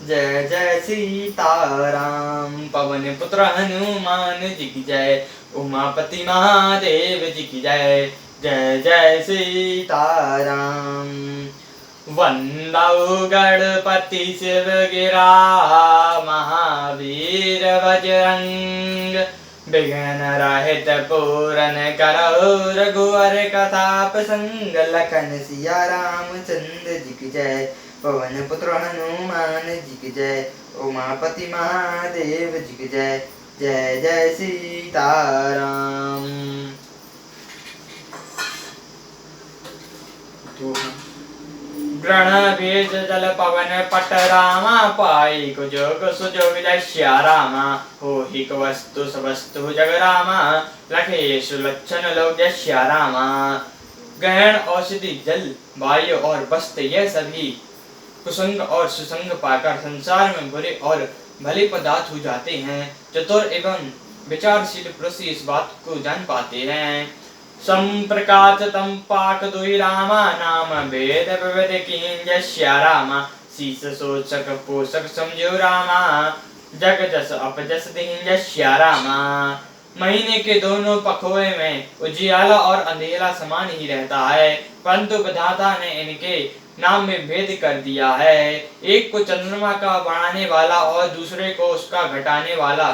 जय जय सीताराम। पवन पुत्र हनुमान जी की जय, उमापति महादेव जी की जय। जय जय सीताराम। वंदौ गणपति शिव गिरा, महावीर बजरंग। विघ्न रहित पूरन करौ, रघुवर कथा प्रसंग। लखन सिया रामचंद्र जी की जय, पवन पुत्र हनुमान जी की जय, उमापति महादेव जी की जय। जय जय सीताराम। ग्रहण बीज जल पवन पट रामा, पाई कुजोग सुजो विजय श्या रामा। हो ही वस्तु सवस्तु जग रामा, लखेशु लक्षण लोग श्या रामा। ग्रहण औषधि जल वायु और वस्त्र यह सभी कुसंग और सुसंग पाकर संसार में बुरे और भले पदार्थ हो जाते हैं। चतुर एवं विचारशील पुरुष इस बात को जान पाते हैं। संप्रकाश तम पाक दुई रामा, नाम वेद विविध कींजय श्या रामा। शीस सोचक पोषक समझो रामा, जग जस अपजस दींजय श्या रामा। महीने के दोनों पखोए में उजियाला और अंधेरा समान ही रहता है, परंतु विधाता ने इनके नाम में भेद कर दिया है। एक को चंद्रमा का बढ़ाने वाला और दूसरे को उसका घटाने वाला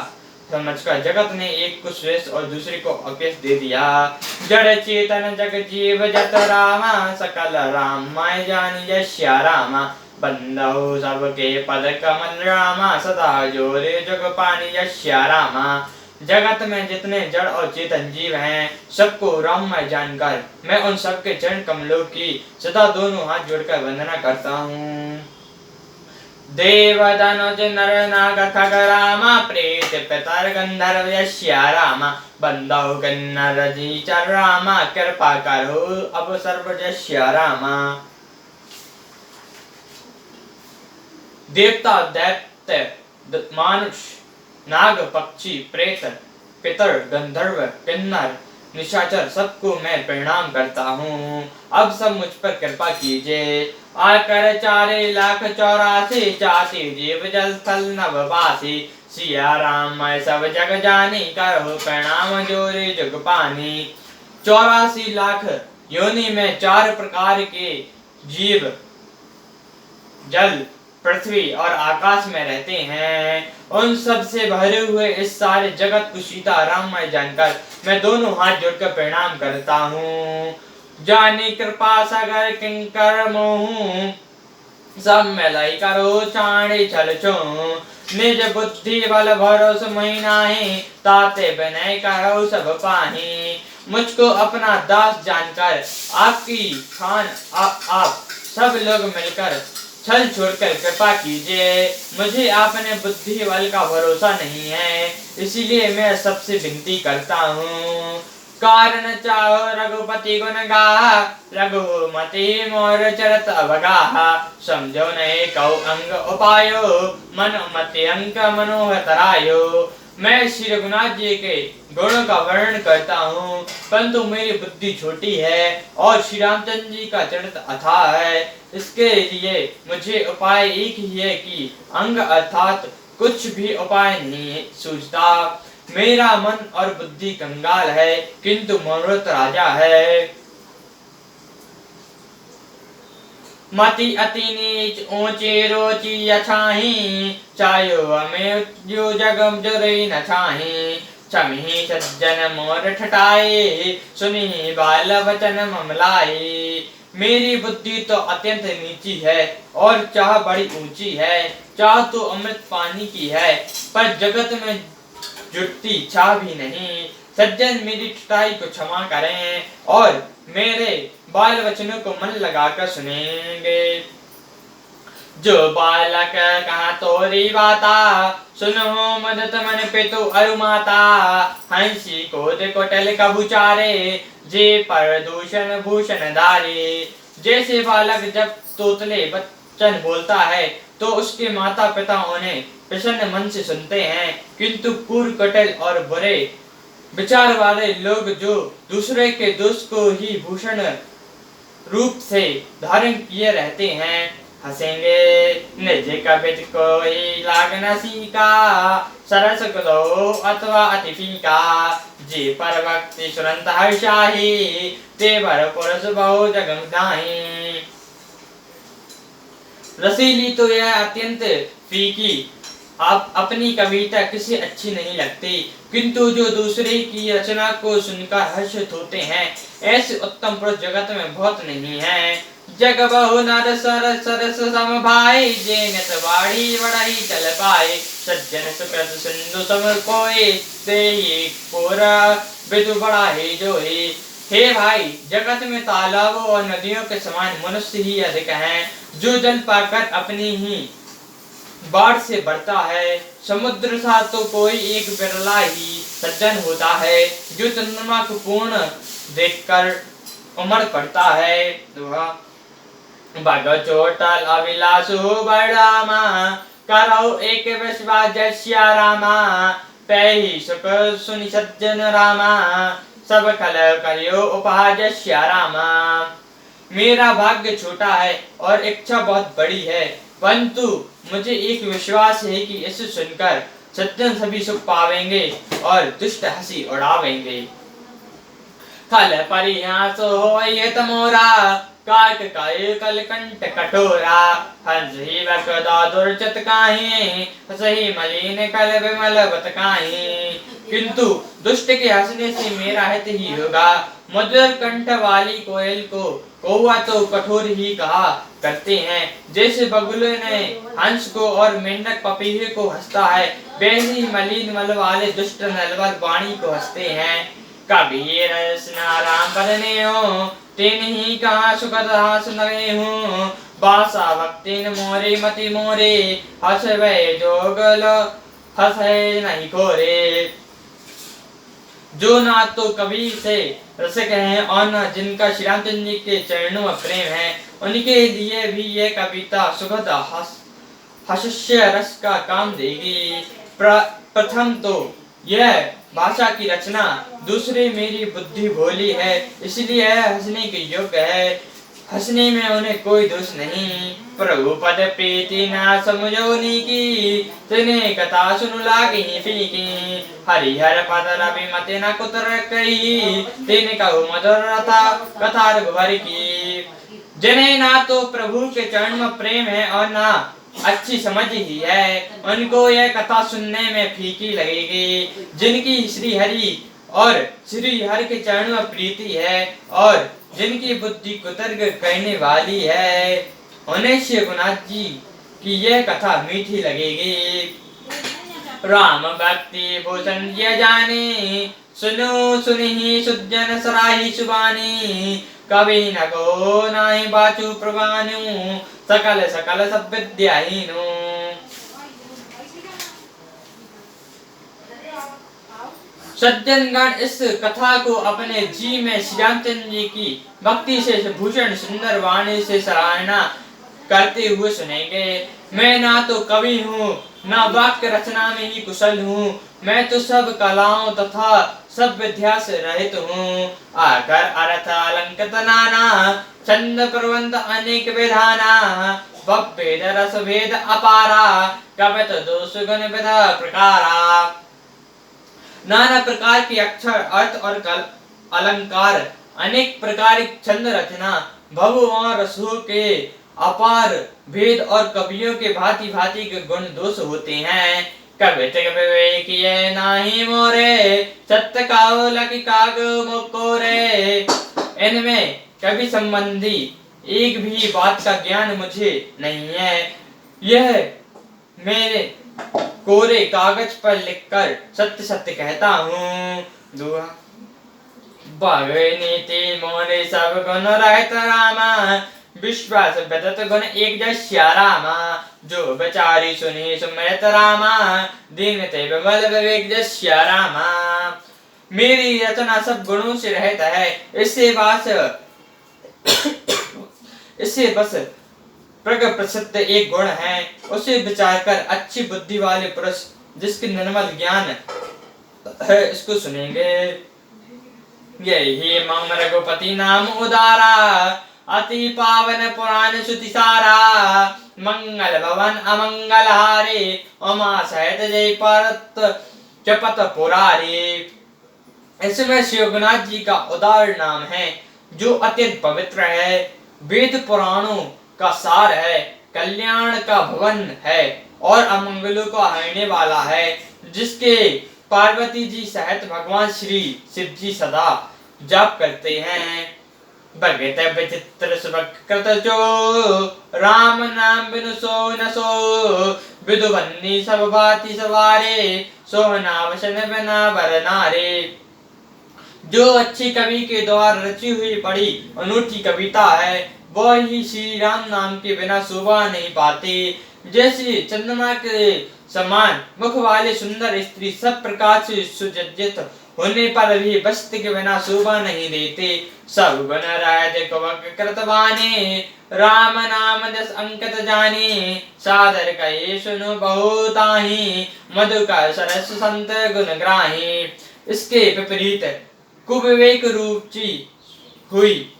समझकर जगत ने एक को श्रेष्ठ और दूसरे को अपेश दे दिया। जड़ चेतन जग जीव जत रामा, सकल राम माय जानी जय श्या रामा। बंदो सबके पद कमल रामा, सदा जोरे जग पानी जय श्या रामा। जगत में जितने जड़ और चेतन जीव हैं, सबको राममय जानकर मैं उन सबके चरण कमलों की सदा दोनों हाथ जोड़कर वंदना करता हूँ। देव दानव नर नाग खग रामा, प्रेत पितर गंधर्व यश्या रामा। बंदौ किन्नर जीचर रामा, कृपा करो अब सर्व यश्या रामा। देवता दैत्य मानुष नाग पक्षी प्रेत पितर गंधर्व किन्नर निशाचर सबको मैं प्रणाम करता हूँ। अब सब मुझ पर कृपा कीजिए। आकर 4,84,000 जाति जीव जल स्थल नभवासी। सिया राम मैं सब जग जानी, करो प्रणाम जोरे जुग पानी। 84 लाख योनि में 4 प्रकार के जीव जल पृथ्वी और आकाश में रहते हैं। उन सब से भरे हुए इस सारे जगत को सीता राममय जानकर मैं दोनों हाथ जोड़कर प्रणाम करता हूँ। जानी कृपा सागर किंकर मोहू, सब मिलाई करो चाणी छल छो। निज बुद्धि बल भरोस महीनाही, ताते विनय करो सब पाही। मुझको अपना दास जानकर आपकी खान आप सब लोग मिलकर छल छोड़कर कृपा कीजिए। मुझे आपने बुद्धि बल का भरोसा नहीं है, इसीलिए मैं सबसे विनती करता हूँ। कारण चाहो रघुपति गुण गाहा, रघुमति मोर चरत अवगाहा। समझो नहीं कौ अंग उपायो, मति अंक मनोह तरायो। मैं श्री रघुनाथ जी के गुणों का वर्णन करता हूँ, परंतु मेरी बुद्धि छोटी है और श्री रामचंद्र जी का चरित्र अथाह है। इसके लिए मुझे उपाय एक ही है कि अंग अर्थात कुछ भी उपाय नहीं सूझता। मेरा मन और बुद्धि कंगाल है, किंतु मनोरथ राजा है। मति अति नीच ऊंचे रोची यछाही, चायो हमें जो जगम जुरे न छाही। छमही सज्जन मोर ठटाए, सुनी बाल वचन ममलाई। मेरी बुद्धि तो अत्यंत नीची है और चाह बड़ी ऊंची है। चाह तो अमृत पानी की है, पर जगत में जुटती चाह भी नहीं। सज्जन मेरी ठटाई को क्षमा करें और मेरे बाल वचनों को मन लगाकर सुनेंगे। जो बालक कहा तोरी बाता, सुनो मदत मन पितु अरु माता। हंसी को कोटल कबुचारे, जे पर दूषण भूषण धारे। जैसे बालक जब तोतले बच्चन बोलता है तो उसके माता पिता उन्हें प्रसन्न मन से सुनते हैं, किंतु क्रूर कटल और बुरे विचार वाले लोग जो दूसरे के दोष को ही भूषण रूप से धारण किए रहते हैं, हंसेंगे निज कबित कोई लाग न सीका सरस कुलो अथवा अति फीका जी पर भक्ति सुरंत हर्षाही ते भर पुरुष बहु जगम दाही। रसीली तो यह अत्यंत फीकी आप अपनी कविता किसी अच्छी नहीं लगती, किंतु जो दूसरे की रचना को सुनकर हर्षित होते हैं ऐसे उत्तम पुरुष जगत में बहुत नहीं है। जग बहु नर सरस सरस सम भाई जे नित बाड़ी बड़ाई चल पाए सज्जन सुकृत सिंधु सम कोई ते ही पूरा विदु बड़ा ही जो ही। हे भाई, जगत में तालाबों और नदियों के समान मनुष्य ही अधिक हैं, जो जल पाकर अपनी ही बाढ़ से बढ़ता है। समुद्र सा तो कोई एक बिरला ही सज्जन होता है, जो चंद्रमा को पूर्ण देखकर उमड़ पड़ता है। भग चोटल अभिलाषु बड़ामा करो एक विश्वास जस्या रामा पैही सुख सुनि सज्जन रामा सब खल करियो उपहाजस्या रामा। मेरा भाग्य छोटा है और इच्छा बहुत बड़ी है, परंतु मुझे एक विश्वास है कि इसे सुनकर सज्जन सभी सुख पावेंगे और दुष्ट हंसी उड़ावेंगे। खल परिहास होय तमोरा काक काय कलकंठ कठोरा हंस ही वकदा दुर्चत काहे सही मलिन कल विमल बत काहे। किंतु दुष्ट के हंसने से मेरा हित ही होगा। मधुर कंठ वाली कोयल को कौवा तो कठोर ही कहा करते हैं, जैसे बगुले ने हंस को और मेंढक पपीहे को हंसता है, वैसे ही मलिन मल वाले दुष्ट नलवर वाणी को हंसते हैं। कबीर रसना राम बरने हो तेन ही कहा सुखद हास नगे हूँ बासा भक्तिन मोरे मति मोरे हस वे जोगल हंसे नहीं खोरे। जो ना तो कवि से रसिक हैं और न जिनका श्री रामचंद्र जी के चरणों में प्रेम है, उनके लिए भी यह कविता सुखद हास्य रस का काम देगी। प्रथम तो यह भाषा की रचना, दूसरी मेरी बुद्धि भोली है, इसलिए यह हंसने के योग्य है। हंसने में उन्हें कोई दोष नहीं। प्रभु पद प्रीति ना समझोनी की तिने कथा सुन लागी फीकी हरिहर पद रवि मते न कुतर कही तिने कहु मधुर रथा कथा रघुवर की। जिन्हें ना तो प्रभु के चरण में प्रेम है और ना अच्छी समझ ही है, उनको यह कथा सुनने में फीकी लगेगी। जिनकी श्री हरि और श्री हरि के चरणों में प्रीति है और जिनकी बुद्धि कुतर्क करने वाली है, उन्हें श्री रघुनाथ जी की यह कथा मीठी लगेगी। राम भक्ति भूषण ये जाने सुनो सुनि सुजन सराही सुबानी कवि न को नाहि बाचु प्रवानु सकल सकल सब विद्याहीनो। सज्जनगण इस कथा को अपने जी में श्री रामचंद्र जी की भक्ति से भूषण सुंदर वाणी से सराहना करते हुए सुनेंगे। मैं ना तो कवि हूँ ना वाक्य रचना में ही कुशल हूँ, मैं तो सब कलाओं तथा सब विद्या से रहित हूँ। आकर अर्थ अलंकृत नाना छंद प्रबंध अनेक विधाना भेद रस भेद अपारा कवित दोष गुण विधा प्रकारा। नाना प्रकार के अक्षर अर्थ और अलंकार अनेक प्रकार की छंद रचना भव और रसों के अपार भेद और कवियों के भांति भांति के गुण दोष होते हैं। कवित विवेक ये नाही मोरे सत्य काओ लकी काग मुकोरे। इनमें कवि संबंधी एक भी बात का ज्ञान मुझे नहीं है। यह मेरे कोरे कागज पर लिखकर सत्य सत्य कहता हूँ। दुआ बागे नीति मोरे सब गुण रहत रामा विश्वास बदत गुण एक जस्या रामा जो बेचारी सुनी सुमरत रामा दीन ते विमल विवेक जस्या रामा। मेरी रचना सब गुणों से रहता है, इससे बस प्रग प्रसिद्ध एक गुण है, उसे विचार कर अच्छी बुद्धि वाले पुरुष जिसके निर्मल ज्ञान है इसको सुनेंगे। यही मम रघुपति नाम उदारा अति पावन पुराण श्रुति सारा, मंगल भवन अमंगल हारे, उमा सहित जय परत चपत पुरारी। इसमें श्री रघुनाथ जी का उदार नाम है जो अत्यंत पवित्र है, वेद पुराणों का सार है, कल्याण का भवन है और अमंगलों को हरने वाला है, जिसके पार्वती जी सहित भगवान श्री शिव जी सदा जाप करते हैं। भगत विचित्र सुभकृत जो, राम नाम बिनु सो न सो, विदुबन्नी सब भांति सवारे, सोहना वसन बिना वर नारे। जो अच्छी कवि के द्वारा रची हुई बड़ी अनूठी कविता है, वह ही श्री राम नाम के बिना शोभा नहीं पाती। जैसे चंद्रमा के समान मुख वाले सुंदर स्त्री सब प्रकार से सुसज्जित होने पर भी वस्त्र के बिना शोभा नहीं देते। सब गुण राज कृतवाने, राम नाम दस अंकित जाने, सादर कहे सुनो बहुताही, मधु का सरस संत गुण ग्राही। इसके विपरीत कुविवेक रूपी हुई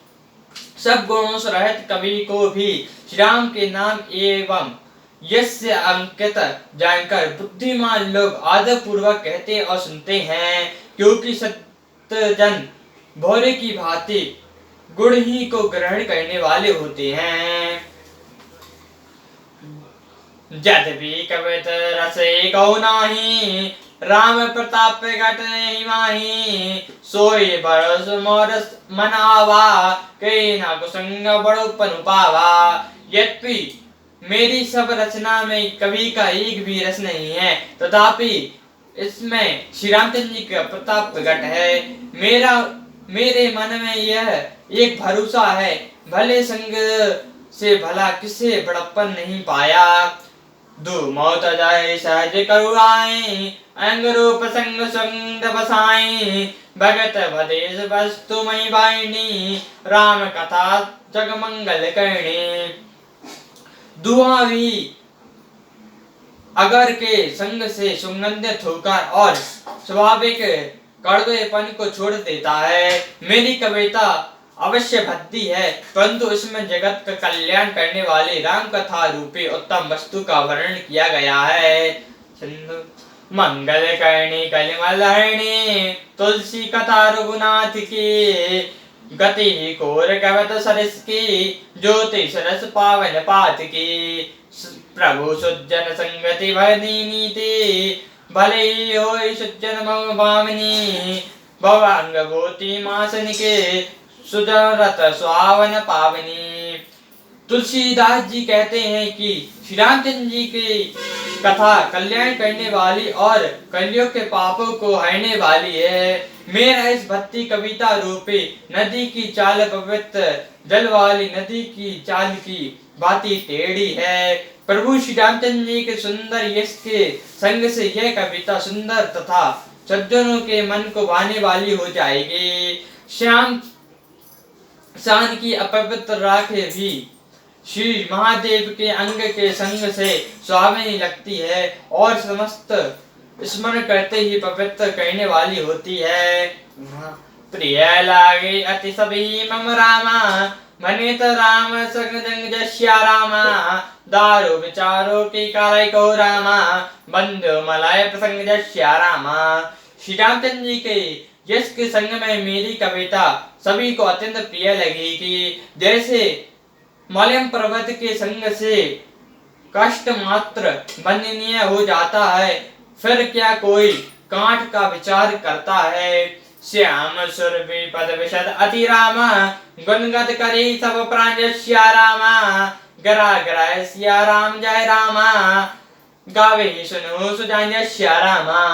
सब गुणों से रहित कवि को भी श्री राम के नाम एवं यस्य अंकित जानकर बुद्धिमान लोग आदर पूर्वक कहते और सुनते हैं, क्योंकि सत्यजन भौरे की भांति गुण ही को ग्रहण करने वाले होते हैं। जद भी कवित रसे गौ नाही, राम प्रताप घट नहीं माही, सोई बरस मोरस मनावा, कई ना कुसंग बड़ो पनु पावा। यद्यपि मेरी सब रचना में कवि का एक भी रस नहीं है, तथापि इसमें श्री रामचंद्र जी का प्रताप प्रकट है। मेरे मन में यह एक भरोसा है, भले संग से भला किसे बड़प्पन नहीं पाया। दो मौत जाए सहज करुणाए, अंग रूप संग संग बसाई, भगत भदेश वस्तु मई बाइनी, राम कथा जग मंगल करणी। दुआ भी अगर के संग से सुगंधित होकर और स्वाभाविक कड़वेपन को छोड़ देता है। मेरी कविता अवश्य भद्दी है, परंतु इसमें जगत का कल्याण करने वाली राम कथा रूपी उत्तम वस्तु का वर्णन किया गया है। मंगल करणी कलिमल हरणी, तुलसी कथा रघुनाथ की, गति कोर कवत सरस की, ज्योति सरस पावन पात की। प्रभु सुजन संगति भरनी नीति, भले ही हो सुजन मम भावनी, भवांग भूति मासन के, सुजरत स्वावन पावनी। तुलसीदास जी कहते हैं कि श्री रामचंद्र जी की कथा कल्याण करने वाली और कलियुग के पापों को हरने वाली है। मेरा इस भक्ति कविता रूपी नदी की चाल पवित्र जल वाली नदी की चाल की भांति टेढ़ी है। प्रभु श्री रामचंद्र जी के सुंदर यश के संग से यह कविता सुंदर तथा सज्जनों के मन को भाने वाली हो जाएगी। श्याम शान की अपवित्र राखें भी श्री महादेव के अंग के संग से सुहावनी लगती है और समस्त स्मरण करते ही पवित्र करने वाली होती है। प्रिय लागे अति सभी मम रामा, मनित राम संग जंग जश्या रामा, दारू विचारो की कारय को रामा, बंधु मलय प्रसंग जश्या रामा। श्री रामचंद्र जी के यश के संग में मेरी कविता सभी को अत्यंत प्रिय लगेगी। जैसे मलयम पर्वत के संग से कष्ट मात्र वंदनीय हो जाता है, फिर क्या कोई कांट का विचार करता है। श्याम सुरभि पद विशद अति रामा, गुणगत करे सब प्राण श्या रामा, गरा गरा सिया राम जय रामा, गावे सुनो सुजान श्या रामा।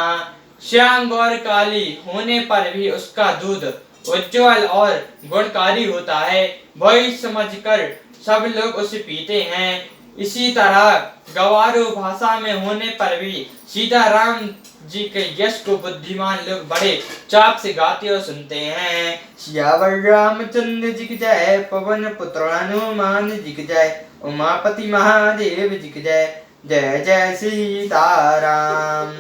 श्याम गौर काली होने पर भी उसका दूध उज्ज्वल और गुणकारी होता है, वही समझकर सब लोग उसे पीते हैं। इसी तरह गवारो भाषा में होने पर भी सीता राम जी के यश को बुद्धिमान लोग बड़े चाप से गाते और सुनते हैं। सियावर रामचंद्र जी की जय, पवन पुत्र हनुमान जी की जय, उमापति महादेव जी की जय। जय जय सीताराम।